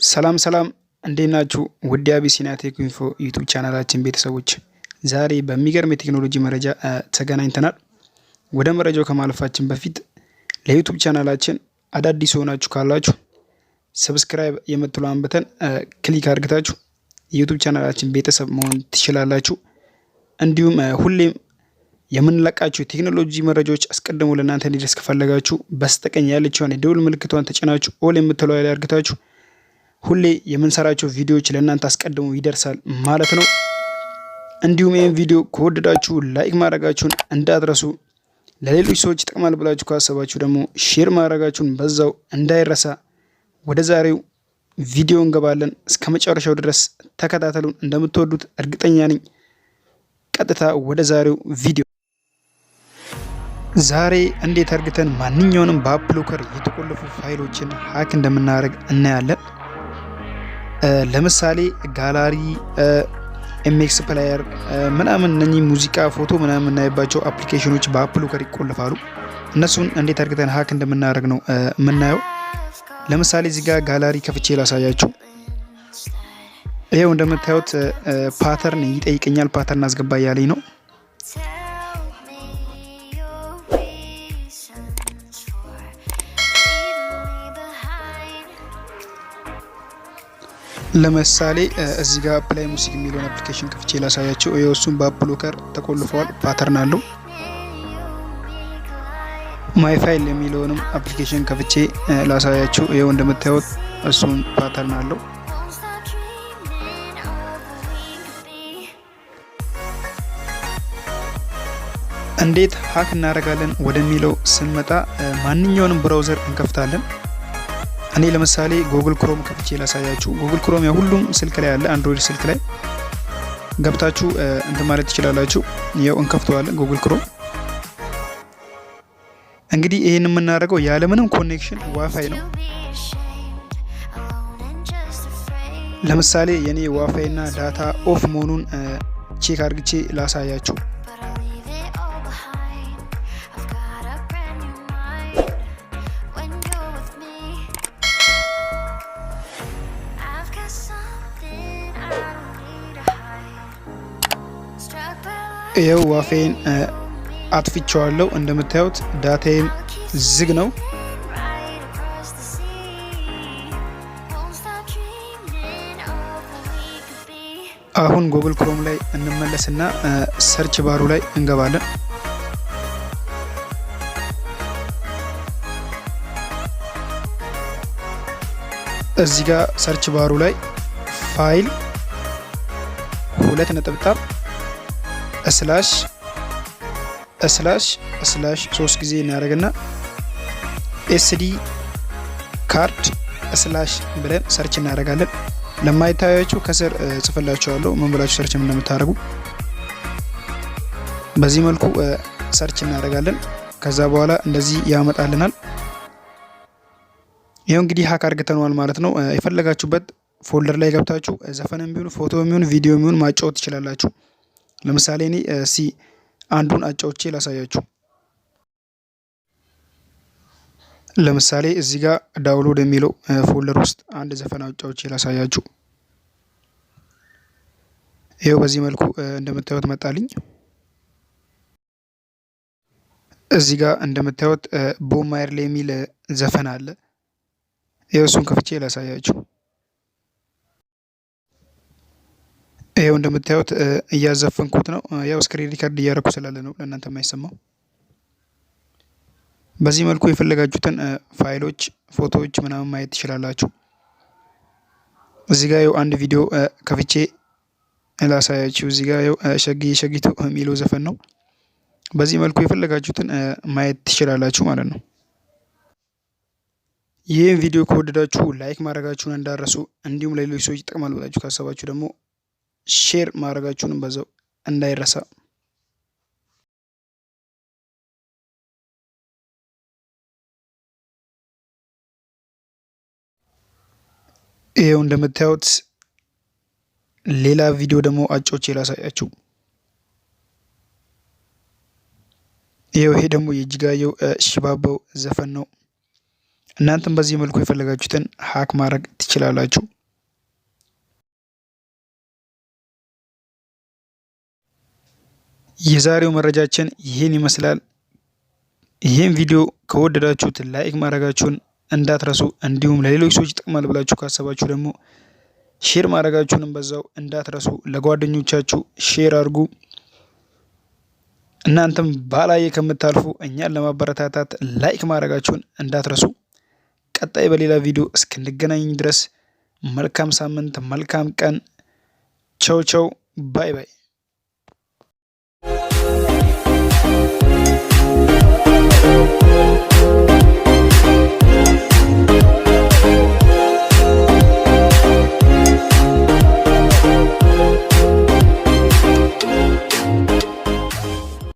ሰላም እንዴት ናችሁ? ውድ አቢሲኒያ ቴክ ኢንፎ ዩቲዩብ ቻናላችን ቤተሰቦች ዛሬ በሚገርም የቴክኖሎጂ መረጃ ተገናኝተናል። ወደ መረጃው ከማለፋችን በፊት ለዩቲዩብ ቻናላችን አዳዲስ ሆናችሁ ካላችሁ ሰብስክራይብ የምትለዋን በተን ክሊክ አድርጋችሁ የዩቲዩብ ቻናላችን ቤተሰብ መሆን ትችላላችሁ። እንዲሁም ሁሌም የምንለቃችሁ የቴክኖሎጂ መረጃዎች አስቀድሞ ለእናንተ እንዲደርስ ከፈለጋችሁ በስተቀኝ ያለችውን የደውል ምልክቷን ተጭናችሁ ኦል የምትለዋ ላይ አድርጋችሁ ሁሌ የምንሰራቸው ቪዲዮዎች ለእናንተ አስቀድሞ ይደርሳል ማለት ነው። እንዲሁም ይህን ቪዲዮ ከወደዳችሁ ላይክ ማድረጋችሁን እንዳትረሱ። ለሌሎች ሰዎች ይጠቅማል ብላችሁ ካሰባችሁ ደግሞ ሼር ማድረጋችሁን በዛው እንዳይረሳ። ወደ ዛሬው ቪዲዮ እንገባለን። እስከ መጨረሻው ድረስ ተከታተሉን፣ እንደምትወዱት እርግጠኛ ነኝ። ቀጥታ ወደ ዛሬው ቪዲዮ። ዛሬ እንዴት አርግተን ማንኛውንም በአፕሎከር የተቆለፉ ፋይሎችን ሀክ እንደምናደርግ እናያለን። ለምሳሌ ጋላሪ፣ ኤምኤክስ ፕሌየር ምናምን እነኚህ ሙዚቃ፣ ፎቶ ምናምን የምናይባቸው አፕሊኬሽኖች በአፕሎከር ይቆልፋሉ። እነሱን እንዴት አርግተን ሀክ እንደምናደርግ ነው የምናየው። ለምሳሌ እዚህ ጋር ጋላሪ ከፍቼ ላሳያችሁ። ይሄው እንደምታዩት ፓተርን ይጠይቀኛል። ፓተርን አስገባ እያለኝ ነው። ለምሳሌ እዚህ ጋር ፕላይ ሙዚክ የሚለውን አፕሊኬሽን ከፍቼ ላሳያችሁ። እሱን በአፕሎከር ተቆልፈዋል። ፓተርን አለው። ማይ ፋይል የሚለውንም አፕሊኬሽን ከፍቼ ላሳያችሁ። ይሄው እንደምታዩት እሱን ፓተርን አለው። እንዴት ሀክ እናደርጋለን ወደሚለው ስንመጣ ማንኛውንም ብራውዘር እንከፍታለን። እኔ ለምሳሌ ጉግል ክሮም ከፍቼ ላሳያችሁ። ጉግል ክሮም ሁሉም ስልክ ላይ አለ። አንድሮይድ ስልክ ላይ ገብታችሁ እንትን ማለት ትችላላችሁ። ያው እንከፍተዋለን ጉግል ክሮም። እንግዲህ ይሄን የምናደርገው ያለምንም ኮኔክሽን ዋይፋይ ነው። ለምሳሌ የኔ ዋይፋይ እና ዳታ ኦፍ መሆኑን ቼክ አድርግቼ ላሳያችሁ። ይሄው ዋይፋይን አጥፍቼዋለሁ። እንደምታዩት ዳታዬም ዝግ ነው። አሁን ጉግል ክሮም ላይ እንመለስና ሰርች ባሩ ላይ እንገባለን። እዚህ ጋር ሰርች ባሩ ላይ ፋይል 2 ስላሽ 3 ጊዜ እናደርግና ኤስዲ ካርድ ስላሽ ብለን ሰርች እናደርጋለን። ለማይታያችሁ ከስር ጽፈላችኋለሁ ምን ብላችሁ ሰርች እንደምታደርጉ። በዚህ መልኩ ሰርች እናደርጋለን። ከዛ በኋላ እንደዚህ ያመጣልናል። ይሄው እንግዲህ ሀክ አድርገናል ማለት ነው። የፈለጋችሁበት ፎልደር ላይ ገብታችሁ ዘፈንም ቢሆን ፎቶም ቢሆን ቪዲዮም ቢሆን ማጫወት ትችላላችሁ። ለምሳሌ እኔ አንዱን አጫውቼ ላሳያችሁ። ለምሳሌ እዚህ ጋር ዳውንሎድ የሚለው ፎልደር ውስጥ አንድ ዘፈን አጫውቼ ላሳያችሁ። ይሄው በዚህ መልኩ እንደምታዩት መጣልኝ። እዚህ ጋር እንደምታዩት ቦማየር ላይ የሚል ዘፈን አለ። ይሄው እሱን ከፍቼ ላሳያችሁ። ይሄው እንደምታዩት እያዘፈንኩት ነው። ያው ስክሪን ሪከርድ እያደረኩ ስላለ ነው ለእናንተ የማይሰማው። በዚህ መልኩ የፈለጋችሁትን ፋይሎች፣ ፎቶዎች ምናምን ማየት ትችላላችሁ። እዚህ ጋር አንድ ቪዲዮ ከፍቼ ላሳያችሁ። እዚህ ጋር ሸጊቱ የሚለው ዘፈን ነው። በዚህ መልኩ የፈለጋችሁትን ማየት ትችላላችሁ ማለት ነው። ይህን ቪዲዮ ከወደዳችሁ ላይክ ማድረጋችሁን እንዳረሱ፣ እንዲሁም ለሌሎች ሰዎች ይጠቅማል ብላችሁ ካሰባችሁ ደግሞ ሼር ማድረጋችሁንም በዛው እንዳይረሳ። ይሄው እንደምታዩት ሌላ ቪዲዮ ደግሞ አጫውቼ ላሳያችሁ። ይሄ ደግሞ የእጅጋየሁ ሽባባው ዘፈን ነው። እናንተም በዚህ መልኩ የፈለጋችሁትን ሀክ ማድረግ ትችላላችሁ። የዛሬው መረጃችን ይህን ይመስላል። ይህን ቪዲዮ ከወደዳችሁት ላይክ ማድረጋችሁን እንዳትረሱ፣ እንዲሁም ለሌሎች ሰዎች ይጠቅማል ብላችሁ ካሰባችሁ ደግሞ ሼር ማድረጋችሁንም በዛው እንዳትረሱ። ለጓደኞቻችሁ ሼር አድርጉ። እናንተም ባላየ ከምታልፉ እኛን ለማበረታታት ላይክ ማድረጋችሁን እንዳትረሱ። ቀጣይ በሌላ ቪዲዮ እስክንገናኝ ድረስ መልካም ሳምንት፣ መልካም ቀን። ቻው ቻው፣ ባይ ባይ።